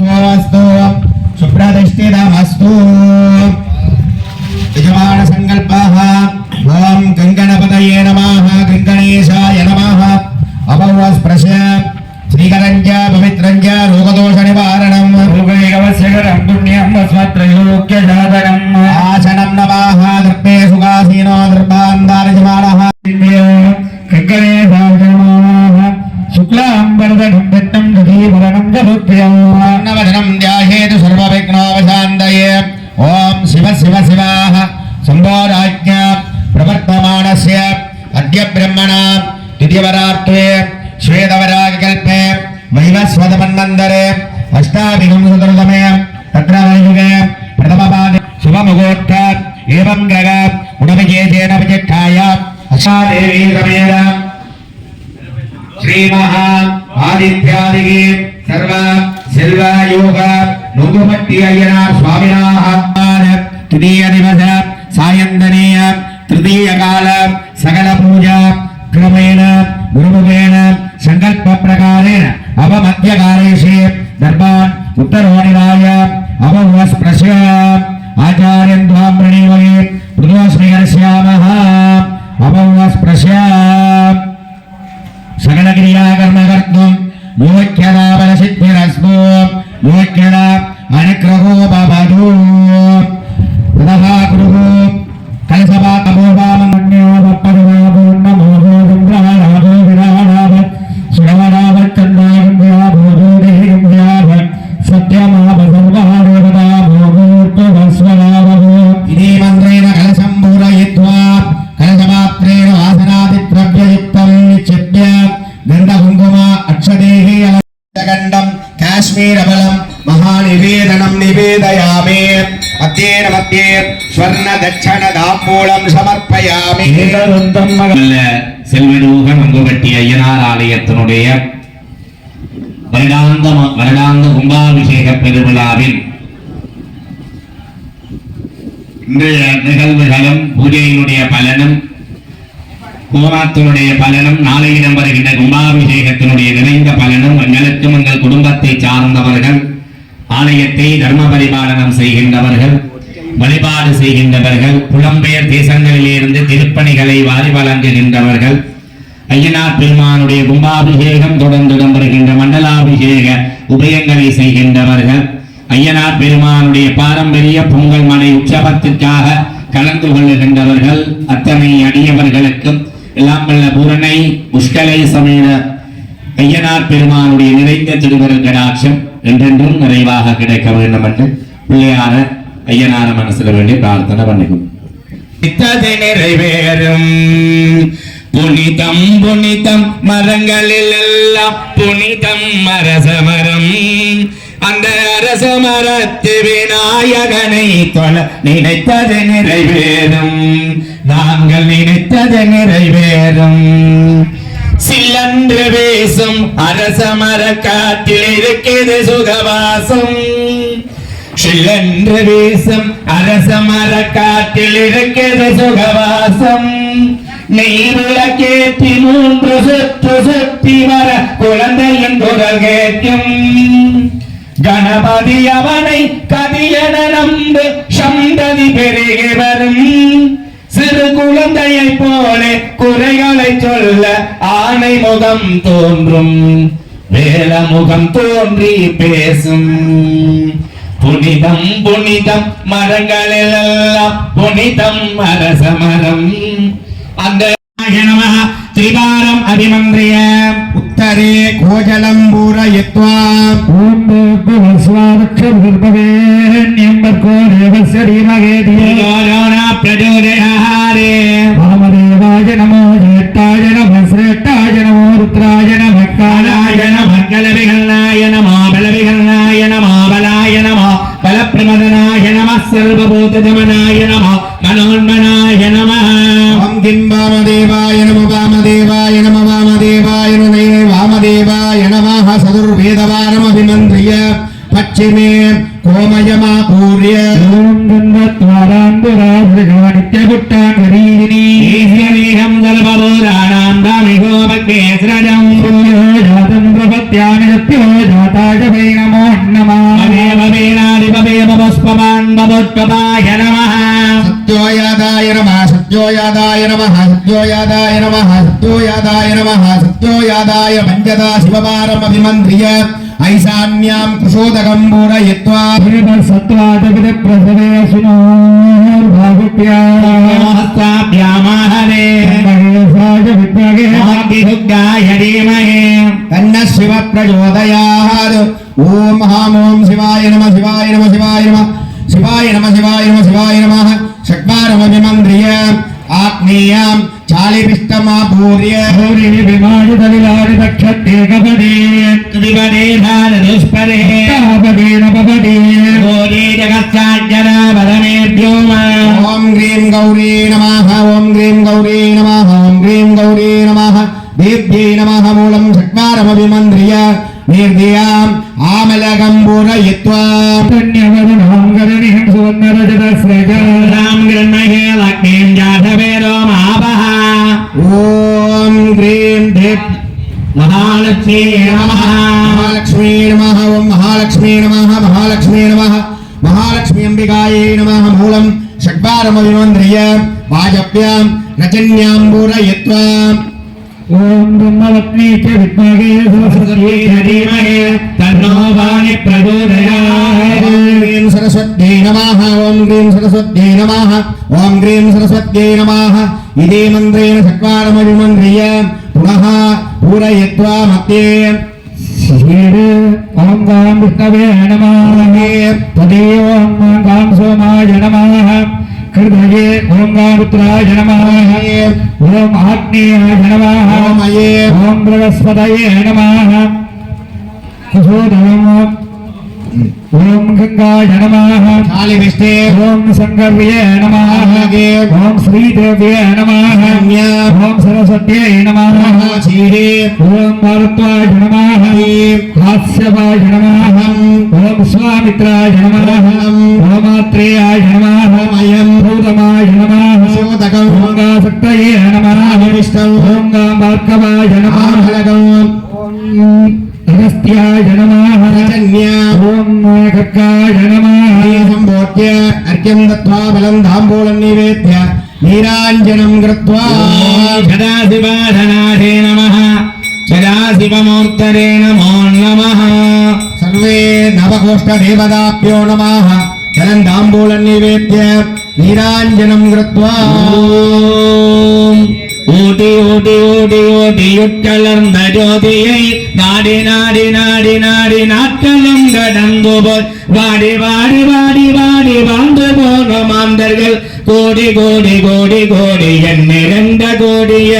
शुभमस्तु सुप्रतिष्ठितमस्तु यजमान संकल्पः ओम गंगणपतये नमः गंगणेशाय नमः अभवस्प्रश श्रीकरञ्च पवित्रञ्च रोगदोष निवारणं भोगैकवस्यकरं पुण्यं स्वत्रयोग्यसाधनम् आसनं नमः दर्पे सुखासीनो दर्भान्दारजमानः गंगणेशाय नमः शुक्लांबरधरं दत्तं दधीवरणं दधुभ्यं नवधनं ध्यायेतु सर्वविघ्नोपशान्तये ओम शिव शिव शिवाः संबोधाज्ञा प्रवर्तमानस्य अद्य ब्रह्मणा द्वितीयवरार्थे श्वेतवरागकल्पे वैवस्वतमन्वन्तरे अष्टाभिगमशततमे तत्र वैयुगे प्रथमपादे शुभमुहूर्त एवं ग्रह गुणविशेषेण विचिष्टाय अष्टादेवी समेत श्रीमहा आदित्यादिगे सर्व सेल्व योग नुगुमट्टि अय्यनार स्वामिनाः तृतीय दिवस सायंतनीय तृतीय काल सकल पूजा क्रमेण गुरुमुखेन संकल्प प्रकारेण अवमध्यकालेषु दर्भान् उत्तरोनिराय अवस्पृश्य आचार्यं त्वां प्रणीमहे मृदोस्मि करिष्यामः अवस्पृश्य सकल क्रिया कर्म कर्तुं योग्यता बलसिद्धिरस्तु योग्यता अनुग्रहो भवतु ततः गुरुः कलशपातमोभामन्यो वप्पदवाभो नमो भोजन्द्राणाभो विराणाभ श्रवणाभच्चन्द्रागन्ध्याभो देहिगन्ध्याभ सत्यमाभसर्वादेवताभो मूर्तभस्वराभो इति मन्त्रेण कलशं पूरयित्वा कलशपात्रेण वासनादिद्रव्ययुक्तं निक्षिप्य गन्धकुङ्कुम अक्षतेः अलगण्डं काश्मीरफलं महानिवेदनं निवेदयामि मध्येन मध्ये स्वर्ण दक्षिण ताम्बूलं समर्पयामि செல்வரூக நங்குவட்டி ஐயனார் ஆலயத்தினுடைய வருடாந்த கும்பாபிஷேக பெருவிழாவில் இன்றைய நிகழ்வுகளும் பூஜையினுடைய பலனும் கோமாத்தினுடைய பலனும் நாளையிடம் வருகின்ற கும்பாபிஷேகத்தினுடைய நிறைந்த பலனும் எங்களுக்கும் எங்கள் குடும்பத்தை சார்ந்தவர்கள் ஆலயத்தை தர்ம பரிபாலனம் செய்கின்றவர்கள் வழிபாடு செய்கின்றவர்கள் புலம்பெயர் தேசங்களிலிருந்து திருப்பணிகளை வாரி வழங்குகின்றவர்கள் ஐயனார் பெருமானுடைய கும்பாபிஷேகம் தொடர்ந்து வருகின்ற மண்டலாபிஷேக உபயங்களை செய்கின்றவர்கள் ஐயனார் பெருமானுடைய பாரம்பரிய பொங்கல் மனை உற்சவத்திற்காக கலந்து கொள்ளுகின்றவர்கள் அத்தனை அடியவர்களுக்கும் எல்லாம் வல்ல பூரணை புஷ்கலை சமேத ஐயனார் பெருமானுடைய நிறைந்த திருவருள் கடாட்சம் என்றென்றும் நிறைவாக கிடைக்க வேண்டும் என்று பிள்ளையார ஐயனார மனசுல வேண்டி பிரார்த்தனை பண்ணிக்கும். நிறைவேறும் புனிதம் புனிதம் மரங்களில் எல்லாம் புனிதம் அரசமரம் அந்த அரசமரத்து விநாயகனை தொழ நினைத்தது நிறைவேறும் நாங்கள் நினைத்தது நிறைவேறும் சில்லன்று வீசும் அரசமர காற்றில் இருக்கிறது சுகவாசம் சில்லன்று வீசும் அரசமர காற்றில் இருக்கிறது சுகவாசம் நெய் விளக்கேற்றி 3 சுற்று சுற்றி வர குழந்தையின் குரல் கேட்கும் கணபதி அவனை கதியன நம்பு சந்ததி பெருகி வரும் சிறு குழந்தையை போல குறைகளை சொல்ல ஆணை முகம் தோன்றும் வேல முகம் தோன்றி பேசும் புனிதம் புனிதம் மரங்களெல்லாம் புனிதம் அரசமரம் அந்த திரிபாரம் அபிமந்திரிய उत्तरे कोजलं पूरयित्वा ओम भगवस्वाक्षरभवेन्यं भर्गो देवस्य धीमहि धियो यो न प्रचोदयात् वामदेवाय नमो ज्येष्ठाय नमः श्रेष्ठाय नमो रुद्राय नमः कालाय नमः कलविघ्नाय नमः बलविघ्नाय नमः बलाय नमः बलप्रमदनाय नमः सर्वभूतदमनाय नमः मनोन्मनाय नमः ओम किं वामदेवाय नमः वामदेवाय नमः वामदेवाय नमः वामदेवाय नमः सदुर्वेदवारमभिमन्त्र्य पश्चिमे कोमयमापूर्य ओम गन्धद्वारान्तराजनित्यगुट्टाकरीदिनी ईश्वरीहं जलपरोराणां दामिगोपग्नेस्रजं जातं प्रपत्यानि सत्यो जाताय वै नमो नमः भवेव वीणादिपवेव पुष्पवान् भवोत्पवाय नमः सत्योयादाय नमः सत्योयादाय नमः सत्योयादाय नमः सत्योयादाय नमः सत्योयादाय पञ्चदा शिववारमभिमन्त्र्य ऐशान्यां कुशोदकं पूरयित्वा सत्त्वादविद प्रसवे हस्ताभ्यामाहवे सुनोर्भागुप्याय विद्महे वाग्भिहुग्गाय धीमहि तन्नः शिव प्रचोदयात् ॐ महां ॐ शिवाय नमः शिवाय नमः शिवाय नमः शिवाय नमः शिवाय नमः शिवाय नमः षट्वारमभिमन्त्र्य आग्नेयां चालिपिष्टमापूर्य गौरी विमानितलिलानि दक्षते कपदे तुदिवदे धारदुष्पदे तापदे नपदे गोरी जगत्साज्जना वदनेभ्यो ॐ ह्रीं गौरी नमः ॐ ह्रीं गौरी नमः ॐ ह्रीं गौरी नमः देव्यै नमः मूलं षट्वारमभिमन्त्र्य निर्दयाम् आमलकं पूरयित्वा धन्यवदनां गणनिं सुवर्णरजतस्रजां गृह्णहे लक्ष्मीं जातवेदो महावः ॐ ह्रीं देव महालक्ष्मी नमः महालक्ष्मी नमः ॐ महालक्ष्मी नमः महालक्ष्मी नमः महालक्ष्मी अम्बिकायै नमः मूलं षट्वारमभिमन्त्र्य वाजप्यां रचन्यां पूरयित्वा ॐ ब्रह्मवत्नी च विद्महे सरस्वती धीमहि तन्नो वाणी प्रचोदयात् ॐ ह्रीं सरस्वत्यै नमः ॐ ह्रीं सरस्वत्यै नमः ॐ ह्रीं सरस्वत्यै नमः इति मन्त्रेण षट्वारमभिमन्त्र्य पुनः पूरयित्वा मध्ये ॐ गां विष्णवे नमः तदेव ॐ गां सोमाय नमः हृदये ॐ गारुद्राय नमः ॐ आग्नेयाय नमः ओमये ॐ बृहस्पतये नमः कुशोदरम् ॐ गङ्गाय नमः कालिविष्टे ॐ शङ्कर्ये नमः ॐ श्रीदेव्ये नमः ॐ सरस्वत्यै नमः चीरे ॐ मारुत्वाय नमः हास्यवाय नमः ॐ स्वामित्राय नमः ॐ आत्रेयाय नमः अयं गौतमाय नमः शोदकं ॐ गासक्तये नमः विष्णु ॐ गाम्बार्कवाय नमः आमलकं अगस्त्याय नमः रचन्या ॐ खड्गाय नमः सम्भोज्य अर्घ्यं दत्त्वा बलं ताम्बूलं निवेद्य नीराञ्जनं कृत्वा सदाशिवाधनाथे नमः सदाशिवमूर्तये नमो नमः सर्वे नवकोष्ठदेवताभ्यो नमः बलं ताम्बूलं निवेद्य नीराञ्जनं कृत्वा ஓடி ஓடி ஓடி ஓடி உட்கலர்ந்த ஜோதியை நாடி நாடி நாடி நாடி நாட்களும் கடந்து போய் வாடி வாடி வாடி வாடி வாழ்ந்து போன மாந்தர்கள் கோடி கோடி கோடி கோடி என் நிறைந்த கோடிய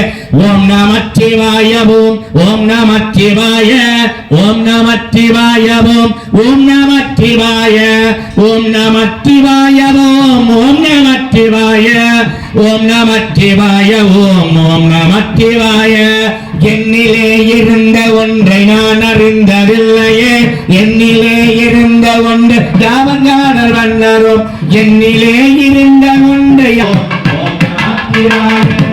ஓம் நமச்சிவாய ஓம் ஓம் நமச்சிவாய ஓம் நமச்சிவாய ஓம் ஓம் நமச்சிவாய ஓம் நமச்சிவாய ஓம் ஓம் நமச்சிவாய ஓம் நமச்சிவாய ஓம் ஓம் நமச்சிவாய என்னிலே இருந்த ஒன்றை நான் அறிந்ததில்லையே என்னிலே இருந்த ஒன்று யாவங்காரர் வண்ணரும் என்னிலே இருந்த ஒன்றை ஓம் நமச்சிவாய